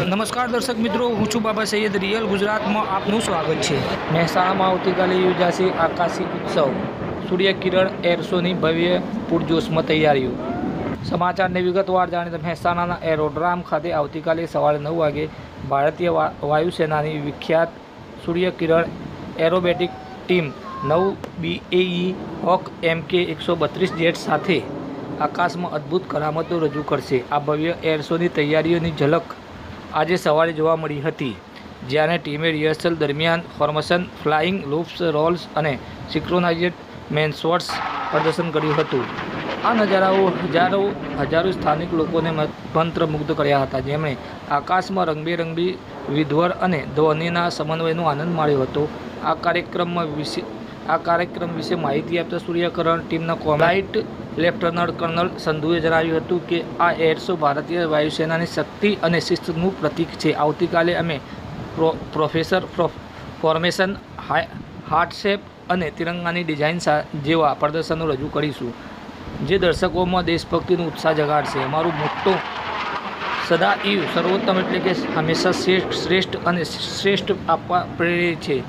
નમસ્કાર દર્શક મિત્રો, હું છું બાબા સૈયદ. રિયલ ગુજરાતમાં આપનું સ્વાગત છે. મહેસાણામાં આવતીકાલે યોજાશે આકાશી ઉત્સવ. સૂર્યકિરણ એર શોની ભવ્ય પૂરજોશમાં તૈયારીઓ. સમાચારની વિગતવાર જાણીએ તો મહેસાણાના એરોડ્રામ ખાતે આવતીકાલે સવારે 9 વાગે ભારતીય વાયુસેનાની વિખ્યાત સૂર્યકિરણ aerobatic team 9 BAE hoc MK-132 jet સાથે આકાશમાં અદ્ભુત કરામતો રજૂ કરશે. આ ભવ્ય એર શોની તૈયારીઓની ઝલક આજે સવારે જોવા મળી હતી, જ્યારે ટીમે રિહર્સલ દરમિયાન ફોર્મેશન, ફ્લાઇંગ લૂપ્સ, રોલ્સ અને સિંક્રોનાઇઝ્ડ મેનશોટ્સ પ્રદર્શન કર્યું હતું. આ નજારાઓ હજારો સ્થાનિક લોકોને મંત્રમુગ્ધ કર્યા હતા, જેમણે આકાશમાં રંગબેરંગી વિધ્વર અને ધ્વનિના સમન્વયનો આનંદ માણ્યો હતો. આ કાર્યક્રમ વિશે માહિતી આપતા સૂર્યકિરણ ટીમના ફ્લાઇટ લેફ્ટનન્ટ કર્નલ સંધુએ જણાવ્યું હતું કે આ એર શો ભારતીય વાયુસેનાની શક્તિ અને શિસ્તનું પ્રતીક છે. આવતીકાલે અમે પ્રોફેસર ફોર્મેશન, હાર્ટ શેપ અને તિરંગાની ડિઝાઇન જેવા પ્રદર્શનો રજૂ કરીશું, જે દર્શકોમાં દેશભક્તિનો ઉત્સાહ જગાડશે. અમારું મોટો સદાઈવ સર્વોત્તમ એટલે કે હંમેશા શ્રેષ્ઠ અને શ્રેષ્ઠ આપવા પ્રેરે છે.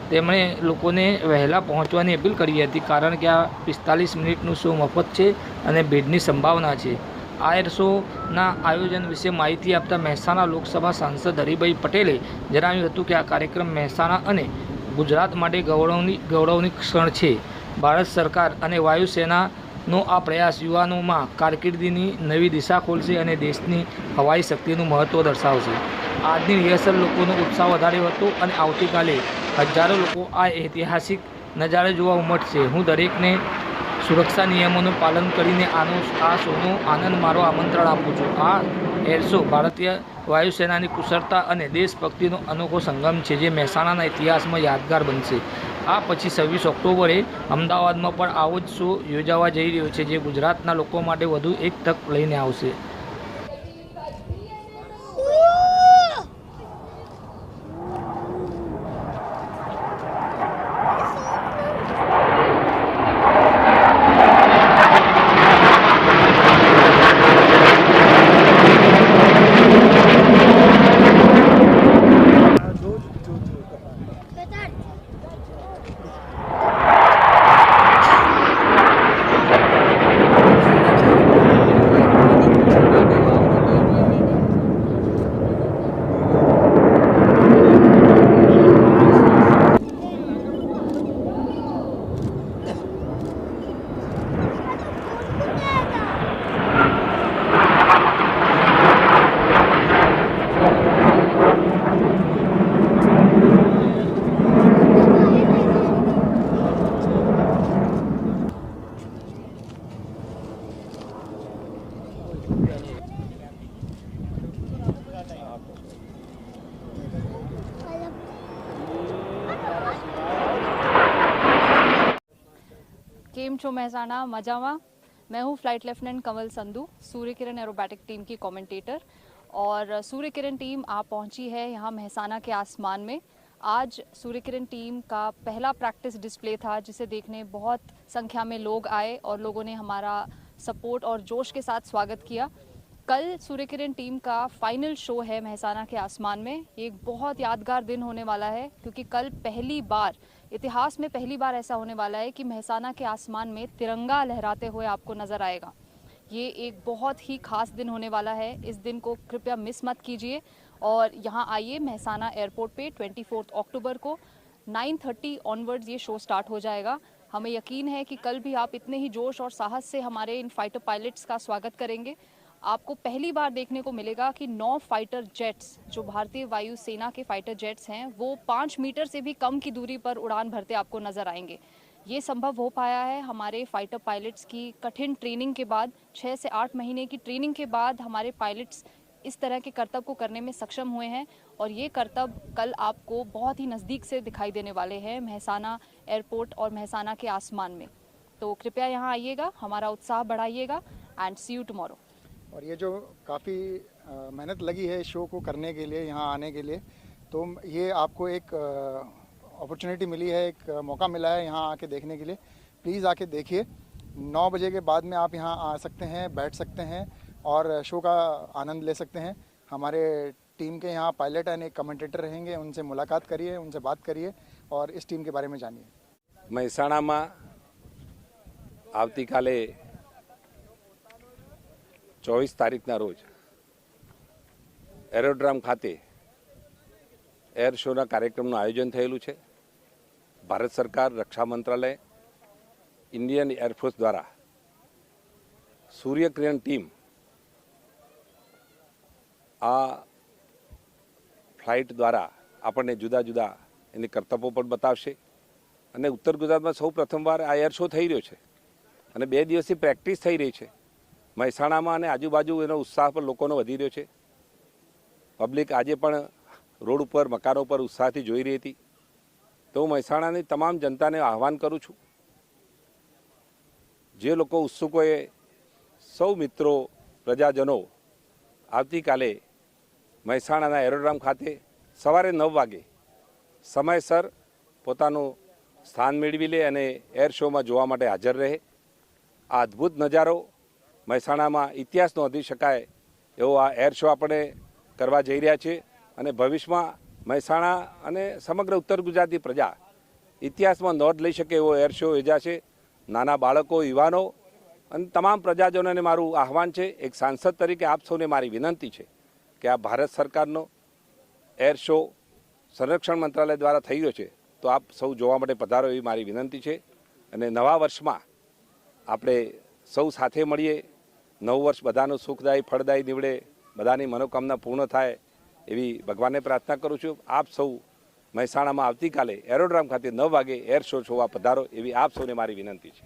તેમણે લોકોને વહેલા પહોંચવાની અપીલ કરી હતી, કારણ કે આ 45 મિનિટનું શો મફત છે અને ભીડની સંભાવના છે. આ એર શોના આયોજન વિશે માહિતી આપતા મહેસાણા લોકસભા સાંસદ હરિભાઈ પટેલે જણાવ્યું હતું કે આ કાર્યક્રમ મહેસાણા અને ગુજરાત માટે ગૌરવની ક્ષણ છે. ભારત સરકાર અને વાયુસેનાનો આ પ્રયાસ યુવાનોમાં કારકિર્દીની નવી દિશા ખોલશે અને દેશની હવાઈ શક્તિનું મહત્ત્વ દર્શાવશે. આજની રિહર્સલ લોકોનો ઉત્સાહ વધાર્યો હતો અને આવતીકાલે હજારો લોકો આ ઐતિહાસિક નજારો જોવા ઉમટશે. હું દરેકને સુરક્ષા નિયમોનું પાલન કરીને આ શોનો આનંદ મારવા આમંત્રણ આપું છું. આ એર શો ભારતીય વાયુસેનાની કુશળતા અને દેશભક્તિનો અનોખો સંગમ છે, જે મહેસાણાના ઇતિહાસમાં યાદગાર બનશે. આ પછી 26 ઓક્ટોબરે અમદાવાદમાં પણ આવો જ શો યોજાવા જઈ રહ્યો છે, જે ગુજરાતના લોકો માટે વધુ એક તક લઈને આવશે. केम छो महसाणा मजामा। मैं हूँ फ्लाइट लेफ्टिनेंट कंवल संधू, सूर्यकिरण एरोबैटिक टीम की कमेंटेटर। और सूर्यकिरण टीम आ पहुँची है यहाँ महसाणा के आसमान में। आज सूर्यकिरण टीम का पहला प्रैक्टिस डिस्प्ले था, जिसे देखने बहुत संख्या में लोग आए और लोगों ने हमारा सपोर्ट और जोश के साथ स्वागत किया। कल सूर्यकिरण टीम का फाइनल शो है महसाणा के आसमान में। ये एक बहुत यादगार दिन होने वाला है, क्योंकि कल पहली बार, इतिहास में पहली बार ऐसा होने वाला है कि महसाणा के आसमान में तिरंगा लहराते हुए आपको नज़र आएगा। ये एक बहुत ही खास दिन होने वाला है। इस दिन को कृपया मिस मत कीजिए और यहाँ आइए। महसाणा एयरपोर्ट पे 24 अक्टूबर को 9:30 ऑनवर्ड्स ये शो स्टार्ट हो जाएगा। हमें यकीन है कि कल भी आप इतने ही जोश और साहस से हमारे इन फाइटर पायलट्स का स्वागत करेंगे। आपको पहली बार देखने को मिलेगा कि 9 फाइटर जेट्स, जो भारतीय वायुसेना के फाइटर जेट्स हैं, वो 5 मीटर से भी कम की दूरी पर उड़ान भरते आपको नजर आएंगे। ये संभव हो पाया है हमारे फाइटर पायलट्स की कठिन ट्रेनिंग के बाद। 6 से 8 महीने की ट्रेनिंग के बाद हमारे पायलट्स इस तरह के करतब को करने में सक्षम हुए हैं, और ये करतब कल आपको बहुत ही नज़दीक से दिखाई देने वाले हैं महसाणा एयरपोर्ट और महसाणा के आसमान में। तो कृपया यहाँ आइएगा, हमारा उत्साह बढ़ाइएगा एंड सी यू टुमारो। और ये जो काफ़ी मेहनत लगी है शो को करने के लिए, यहाँ आने के लिए, तो ये आपको एक अपॉर्चुनिटी मिली है, एक मौका मिला है यहाँ आके देखने के लिए। प्लीज़ आके देखिए। 9 बजे के बाद में आप यहाँ आ सकते हैं, बैठ सकते हैं और शो का आनंद ले सकते हैं। हमारे टीम के यहाँ पायलट एंड एक कमेंटेटर रहेंगे, उनसे मुलाकात करिए, उनसे बात करिए और इस टीम के बारे में जानिए। મહેસાણામાં આવતીકાલે 24 તારીખના રોજ એરોડ્રામ ખાતે એર શોના કાર્યક્રમનું આયોજન થયેલું છે. ભારત સરકાર, રક્ષા મંત્રાલય, ઇન્ડિયન એરફોર્સ દ્વારા સૂર્યકિરણ ટીમ આ ફ્લાઇટ દ્વારા આપણને જુદા જુદા એની કરતબો પણ બતાવશે. અને ઉત્તર ગુજરાતમાં સૌ પ્રથમવાર આ એર શો થઈ રહ્યો છે અને 2 દિવસથી પ્રેક્ટિસ થઈ રહી છે. મહેસાણામાં અને આજુબાજુ એનો ઉત્સાહ પણ લોકોનો વધી રહ્યો છે. પબ્લિક આજે પણ રોડ ઉપર, મકાનો પર ઉત્સાહથી જોઈ રહી હતી. તો હું મહેસાણાની તમામ જનતાને આહવાન કરું છું, જે લોકો ઉત્સુક હોય, સૌ મિત્રો, પ્રજાજનો આવતીકાલે મહેસાણાના એરોડ્રામ ખાતે સવારે 9 વાગે સમયસર પોતાનું સ્થાન મેળવી લે અને એર શોમાં જોવા માટે હાજર રહે. આ અદ્ભુત નજારો મહેસાણામાં ઇતિહાસ નોંધી શકાય એવો આ એર શો આપણે કરવા જઈ રહ્યા છીએ અને ભવિષ્યમાં મહેસાણા અને સમગ્ર ઉત્તર ગુજરાતની પ્રજા ઇતિહાસમાં નોંધ લઈ શકે એવો એર શો યોજાશે. નાના બાળકો, યુવાનો અને તમામ પ્રજાજનોને મારું આહવાન છે. એક સાંસદ તરીકે આપ સૌને મારી વિનંતી છે કે આ ભારત સરકારનો એર શો સંરક્ષણ મંત્રાલય દ્વારા થઈ રહ્યો છે, તો આપ સૌ જોવા માટે પધારો એવી મારી વિનંતી છે. અને નવા વર્ષમાં આપણે સૌ સાથે મળીએ, નવું વર્ષ બધાનું સુખદાયી, ફળદાયી નીવડે, બધાની મનોકામના પૂર્ણ થાય એવી ભગવાનને પ્રાર્થના કરું છું. આપ સૌ મહેસાણામાં આવતીકાલે એરોડ્રામ ખાતે 9 વાગે એર શો જોવા પધારો એવી આપ સૌને મારી વિનંતી છે.